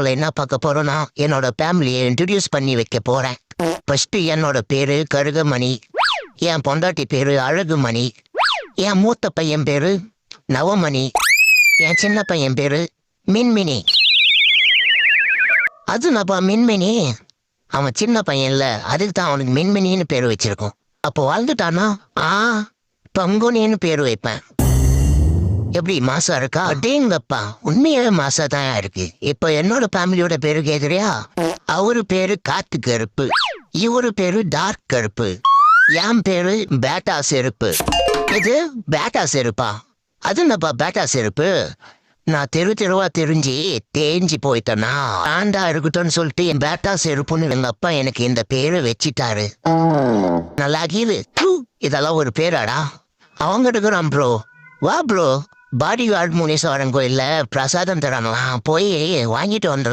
என்ன பார்க்க போறோம்னா என்னோட ஃபேமிலியை இன்ட்ரடியூஸ் பண்ணி வைக்க போறேன். ஃபர்ஸ்ட் என்னோட பேரு கருகமணி, என் பொண்டாட்டி பேரு அழகுமணி, என் மூத்த பையன் பேரு நவமணி, என் சின்ன பையன் பேரு மின்மினி. அது நப்பா மின்மினி, அவன் சின்ன பையன் இல்ல, அதுக்கு தான் அவனுக்கு மின்மினின்னு பேரு வச்சிருக்கோம். அப்போ வாழ்ந்துட்டானா பங்குனின்னு பேரு வைப்பேன். எப்படி மாசா இருக்கா? அடேங்கப்பா, உண்மையாவே மாசா தான் இருக்கு. இப்ப என்னோட ஃபேமிலியோட பேரு கேக்குறியா? அவரு பேரு காத்து கருப்பு, இவரு பேரு டார்க் கருப்பு, என் பேரு பேட்டா செருப்பு. இது பேட்டா செருப்பா? அது என்னப்பா பேட்டா செருப்பு? நான் தெருவா தெரிஞ்சு தேஞ்சு போயிட்டேனா ஆண்டா இருக்கட்டும்னு சொல்லிட்டு என் பேட்டா செருப்புன்னு எங்க அப்பா எனக்கு இந்த பேரை வச்சிட்டாரு. நல்லா கீழு. இதெல்லாம் ஒரு பேராடா? அவங்க எடுக்கிறான் ப்ரோ. வா ப்ரோ, பாடி கார்டு முனீஸ்வரன் கோயில்ல பிரசாதம் தராங்களாம், போய் வாங்கிட்டு வந்துடலாம்.